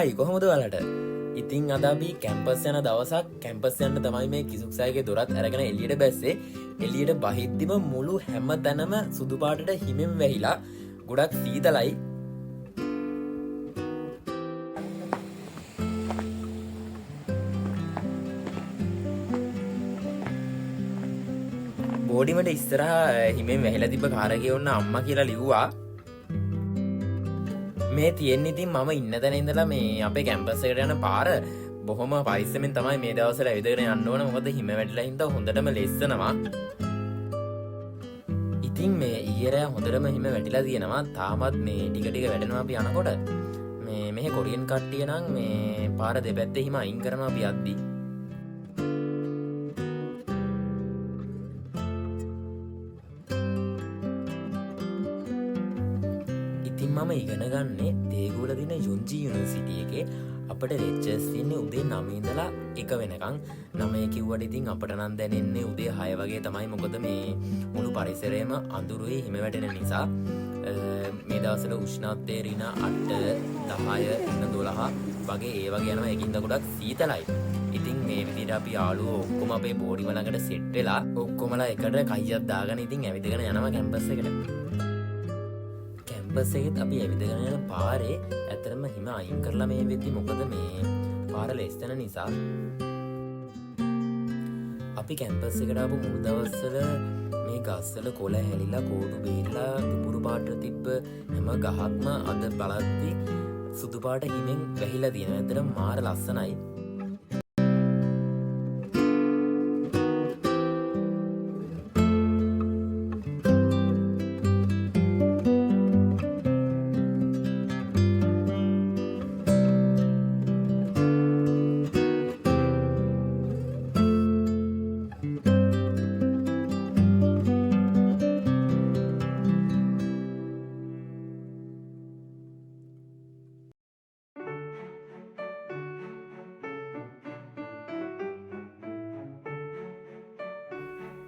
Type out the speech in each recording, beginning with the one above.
Hi කොහොමද ඔයාලට? ඉතින් අද අපි කැම්පස් යන දවසක් කැම්පස් යන්න තමයි මේ කිසුක්සායගේ දොරත් අරගෙන එළියට බැස්සේ. එළියට බහිද්දිම මුළු හැම තැනම සුදු පාටට හිමෙන් වැහිලා ගොඩක් සීතලයි. බෝඩිමට ඉස්සරහා හිමෙන් වැහිලා තිබ්බ කාරකේ ඔන්න අම්මා කියලා ලිව්වා. මේ තියෙන්නේ ඉතින් මම ඉන්න තැන ඉඳලා මේ අපේ කැම්පස් එකට යන පාර බොහොම පරිස්සමෙන් තමයි මේ දවස්වල ඇවිදගෙන යන්න ඕන. මොකද හිම වැටිලා හින්දා හොඳටම ලෙස්සනවා. ඉතින් මේ ඊයේ රෑ හොඳටම හිම වැටිලා තියෙනවා. තාමත් මේ ටික ටික වැඩෙනවා අපි යනකොට. මේ මෙහි කොරියන් කට්ටිය නම් මේ පාර දෙපැත්තේ හිම අයින් කරනවා අපි යද්දි. මම ඉගෙන ගන්නේ දේගුල දින යුන්ජි යුනිවර්සිටි එකේ. අපිට ලෙක්චර්ස් තියෙන්නේ උදේ 9 ඉඳලා 1 වෙනකන්. 9 කිව්වට ඉතින් අපිට නම් දැනෙන්නේ උදේ 6 වගේ තමයි. මොකද මේ මුළු පරිසරයම අඳුරුයි හිම වැටෙන නිසා. මේ දවස්වල උෂ්ණත්වය ඍණ 8 10 12 වගේ ඒ වගේ යනවා. ඒකින්ද ගොඩක් සීතලයි. ඉතින් මේ විදිහට අපි යාළුවෝ ඔක්කොම අපේ බෝඩිම ළඟට සෙට් වෙලා ඔක්කොමලා එකට කයියක් දාගෙන ඉතින් ඇවිදගෙන යනවා කැම්පස් එකට. කැම්පස් එකෙත් අපි ඇවිදගෙන යන පාරේ ඇත්තටම හිම අයින් කරලා මේ වෙද්දි මොකද මේ පාර ලෙස්සන නිසා. අපි කැම්පස් එකට ආපු මුල් දවස්වල මේ ගස්වල කොළ හැලිලා කෝඩු බේරලා දුඹුරු පාට තිබ්බ හැම ගහක්ම අද බලද්දි සුදු පාට හිමෙන් වැහිලා තියෙනවා. ඇත්තටම මාර ලස්සනයි.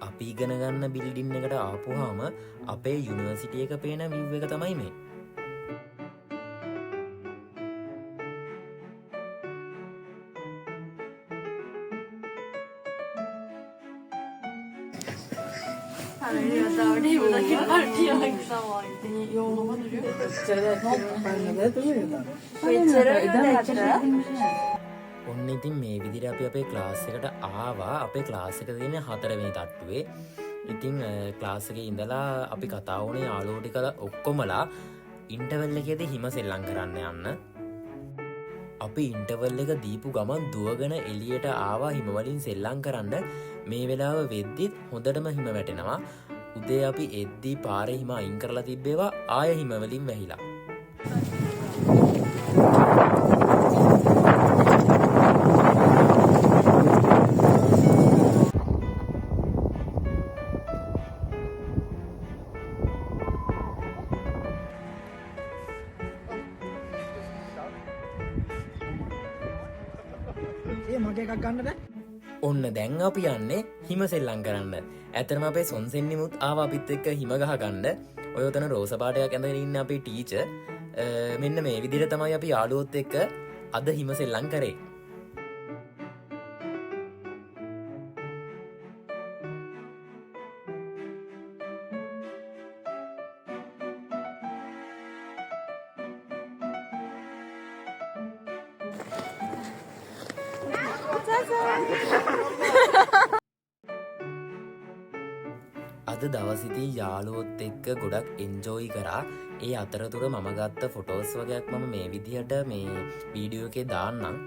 අපි ඉගෙන ගන්න බිල්ඩින් එකට ආපුවාම අපේ යුනිවර්සිටි එක පේන view එක තමයි මේ. ඔන්න ඉතින් මේ විදිහට අපි අපේ ක්ලාස් එකට ආවා. අපේ ක්ලාස් එක තියෙන්නේ 4 වෙනි තට්ටුවේ. ඉතින් ක්ලාස් එකේ ඉඳලා අපි කතා වුණේ යාළුවෝ ටික ඔක්කොමලා ඉන්ටර්වල් එකේදී හිම සෙල්ලම් කරන්න යන්න. අපි ඉන්ටර්වල් එක දීපු ගමන් දුවගෙන එළියට ආවා හිම වලින් සෙල්ලම් කරන්න. මේ වෙලාව වෙද්දිත් හොඳටම හිම වැටෙනවා. උදේ අපි එද්දී පාරේ හිම අයින් කරලා තිබ්බේවා ආය හිම වලින් වැහිලා. ඔන්න දැන් අපි යන්නේ හිම සෙල්ලම් කරන්න. ඇත්තටම අපේ සොන්සෙන්නිමුත් ආවා අපිත් එක්ක හිම ගහ ගන්න. ඔය උතන රෝස පාටයක් ඇඳගෙන ඉන්න අපේ ටීචර්. මෙන්න මේ විදිහට තමයි අපි යාළුවොත් එක්ක අද හිම සෙල්ලම් කරේ. අද දවසිදී යාළුවොත් එක්ක ගොඩක් එන්ජෝයි කරා. ඒ අතරතුර මම ගත්ත ෆොටෝස් වගේක් මම මේ විදිහට මේ වීඩියෝ එකේ දාන්නම්.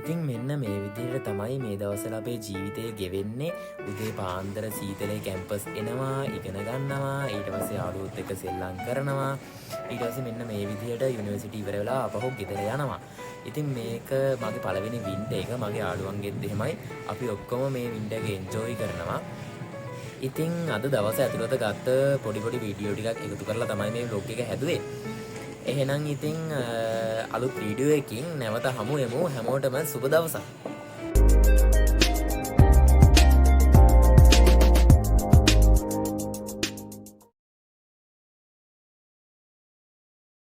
ඉතින් මෙන්න මේ විදිහට තමයි මේ දවස්වල අපේ ජීවිතේ ගෙවෙන්නේ. උදේ පාන්දර සීතලේ කැම්පස් එනවා, ඉගෙන ගන්නවා, ඊට පස්සේ යාළුවොත් එක්ක සෙල්ලම් කරනවා. ඊට පස්සේ මෙන්න මේ විදිහට යුනිවර්සිටි ඉවර වෙලා අපහු ගෙදර යනවා. ඉතින් මේක මගේ පළවෙනි වින්ටර් එක. මගේ යාළුවන්ගෙත් එහෙමයි. අපි ඔක්කොම මේ වින්ටර් එක එන්ජෝයි කරනවා. ඉතින් අද දවස ඇතුළත ගත්ත පොඩි වීඩියෝ ටිකක් එකතු කරලා තමයි මේ vlog එක හැදුවේ. එහෙනම් ඉතින් අලුත් වීඩියෝ එකකින් නැවත හමු වෙමු. හැමෝටම සුබ දවසක්.